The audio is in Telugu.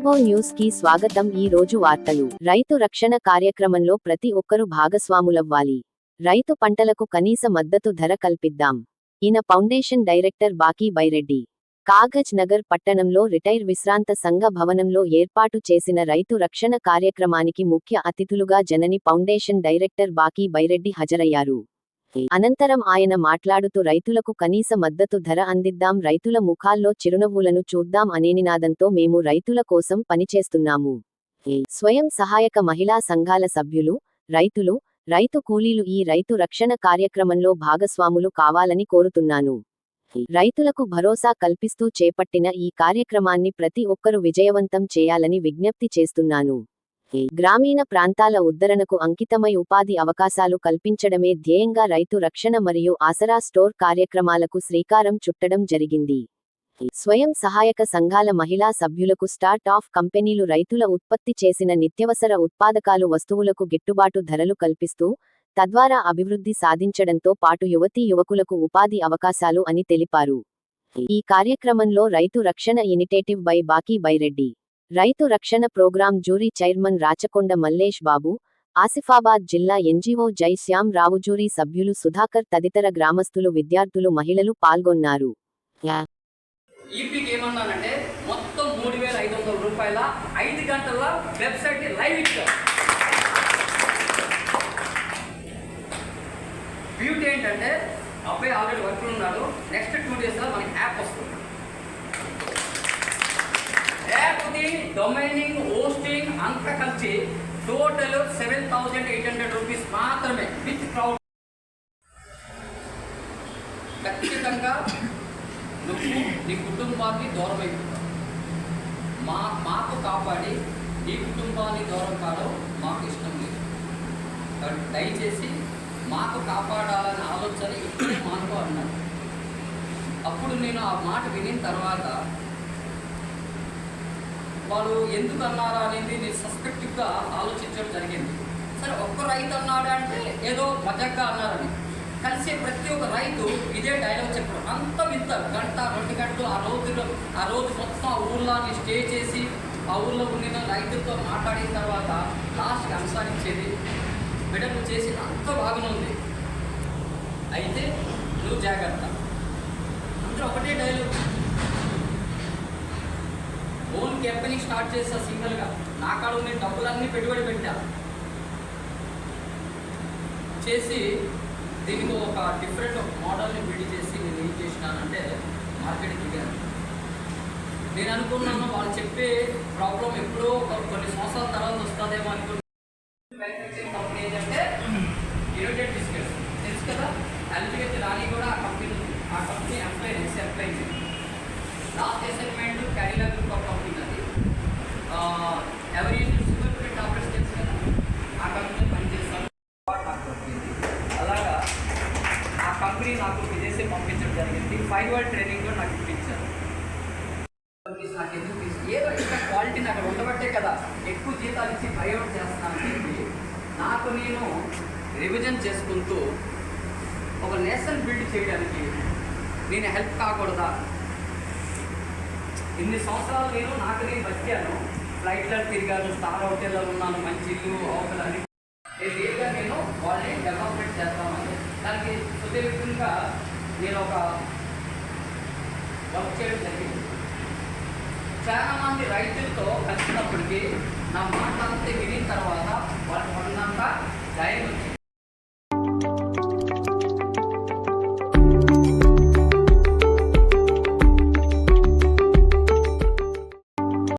ఎన్జీఓ న్యూస్ కి స్వాగతం. ఈ రోజు వార్తలు. రైతు రక్షణ కార్యక్రమంలో ప్రతి ఒక్కరూ భాగస్వాములవ్వాలి. రైతు పంటలకు కనీస మద్దతు ధర కల్పిద్దాం. ఈయన ఫౌండేషన్ డైరెక్టర్ బాకీ బైరెడ్డి. కాగజ్ నగర్ పట్టణంలో రిటైర్ విశ్రాంత సంఘ భవనంలో ఏర్పాటు చేసిన రైతు రక్షణ కార్యక్రమానికి ముఖ్య అతిథులుగా జనని ఫౌండేషన్ డైరెక్టర్ బాకీ బైరెడ్డి హాజరయ్యారు. అనంతరం ఆయన మాట్లాడుతూ రైతులకు కనీస మద్దతు ధర అందిద్దాం, రైతుల ముఖాల్లో చిరునవ్వులను చూద్దాం అనే నినాదంతో మేము రైతుల కోసం పనిచేస్తున్నాము. స్వయం సహాయక మహిళా సంఘాల సభ్యులు, రైతులు, రైతు కూలీలు ఈ రైతు రక్షణ కార్యక్రమంలో భాగస్వాములు కావాలని కోరుతున్నాను. రైతులకు భరోసా కల్పిస్తూ చేపట్టిన ఈ కార్యక్రమాన్ని ప్రతి ఒక్కరూ విజయవంతం చేయాలని విజ్ఞప్తి చేస్తున్నాను. గ్రామీణ ప్రాంతాల ఉద్ధరణకు అంకితమై ఉపాధి అవకాశాలు కల్పించడమే ధ్యేయంగా రైతు రక్షణ మరియు ఆసరా స్టోర్ కార్యక్రమాలకు శ్రీకారం చుట్టడం జరిగింది. స్వయం సహాయక సంఘాల మహిళా సభ్యులకు స్టార్ట్ ఆఫ్ కంపెనీలు రైతుల ఉత్పత్తి చేసిన నిత్యవసర ఉత్పాదకాలు వస్తువులకు గిట్టుబాటు ధరలు కల్పిస్తూ తద్వారా అభివృద్ధి సాధించడంతో పాటు యువతీ యువకులకు ఉపాధి అవకాశాలు అని తెలిపారు. ఈ కార్యక్రమంలో రైతు రక్షణ ఇనిటేటివ్ బై బాకీ బైరెడ్డి, రైతు రక్షణ program jury chairman Rachakonda Mallesh Babu, Asifabad జిల్లా ఎన్జీఓ జై శ్యామ్ రావు, జ్యూరీ సభ్యులు సుధాకర్ తదితర గ్రామస్తులు, విద్యార్థులు, మహిళలు పాల్గొన్నారు. ఏమన్నానంటే మొత్తం 3,500 రూపాయల 5 గంటల వెబ్సైట్ లైవ్ ఇచ్చారు. బ్యూటీ ఏంటంటే అబ్బాయి ఆల్రెడీ వర్క్ ఉన్నాడు. నెక్స్ట్ 2 days లో మనకి యాప్ వస్తుంది. యాప్ది డొమైనింగ్, హోస్టింగ్ అంతా కలిసి టోటల్ 7,800 రూపీస్ మాత్రమే విత్ క్రౌడ్. ఖచ్చితంగా నువ్వు నీ కుటుంబాన్ని దూరం అయిపోతావు. మాకు కాపాడి నీ కుటుంబాన్ని దూరం కావడం మాకు ఇష్టం లేదు. కాబట్టి దయచేసి మాకు కాపాడాలనే ఆలోచన ఇప్పుడే మాకు అన్నాను. అప్పుడు నేను ఆ మాట వినిన తర్వాత వాళ్ళు ఎందుకు అన్నారా అనేది నేను సస్పెక్టివ్గా ఆలోచించడం జరిగింది. సరే, ఒక్క రైతు అన్నాడు అంటే ఏదో మజాగా అన్నారని. కలిసి ప్రతి ఒక్క రైతు ఇదే డైలాగ్ చెప్పడం, అంత వింత గంట 2 గంటలు ఆ రోజు మొత్తం ఆ ఊళ్ళని స్టే చేసి ఆ ఊళ్ళో ఉండిన రైతులతో మాట్లాడిన తర్వాత లాస్ట్కి అనుసరించేది బిడ్డలు చేసి అంత బాగానే ఉంది. అయితే నువ్వు జాగ్రత్త. అందరూ ఒకటే డైలాగ్, ఓన్ కంపెనీ స్టార్ట్ చేస్తా సింగిల్గా, నా కాడ ఉన్న డబ్బులన్నీ పెట్టుబడి పెట్టా చేసి దీనికి ఒక డిఫరెంట్ మోడల్ని బిల్డ్ చేసి నేను ఏం చేసినానంటే మార్కెట్కి దిగాను. నేను అనుకున్నాను వాళ్ళు చెప్పే ప్రాబ్లం ఎప్పుడో కొన్ని సంవత్సరాల తర్వాత వస్తుందేమో అనుకున్నాను. మ్యానుఫ్యాక్చరింగ్ కంపెనీ ఏంటంటే యునైటెడ్ బిస్కెట్స్ తెలుసు కదా, అల్టిమేట్ రాణి కూడా ఆ company ex employee. Last assignment క్యారీలా గ్రూప్ ఆఫ్ కంపెనీ అది ఎవరి షుగర్ ఫ్రీ టాబ్లెట్స్ తెలుసు కదా, ఆ కంపెనీ పనిచేస్తాను. అలాగా ఆ కంపెనీ నాకు విదేశీ పంపించడం జరిగింది. 5 year ట్రైనింగ్ కూడా నాకు ఇప్పించారు. నాకు ఎందుకు ఏదో ఇంకా క్వాలిటీ నాకు ఉండబట్టే కదా ఎక్కువ జీతాలు ఇచ్చి బైఅవుట్ చేస్తున్నాను చెప్పి నాకు నేను రివిజన్ చేసుకుంటూ ఒక నేషన్ బిల్డ్ చేయడానికి నేను హెల్ప్ కాకూడదా. ఇన్ని సంవత్సరాలు నాకు నేను బతికాను, ఫ్లైట్లో తిరిగాను, స్టార్ హోటల్లో ఉన్నాను, మంచి ఇల్లు అవసరాన్ని లేదుగా నేను వాళ్ళని డెవలప్మెంట్ చేస్తామని దానికి సుదీర్ఘంగా నేను ఒక వర్క్ చేయడం జరిగింది. చాలామంది రైతులతో కలిసినప్పటికీ నా మాటలంతా వినిన తర్వాత వాళ్ళు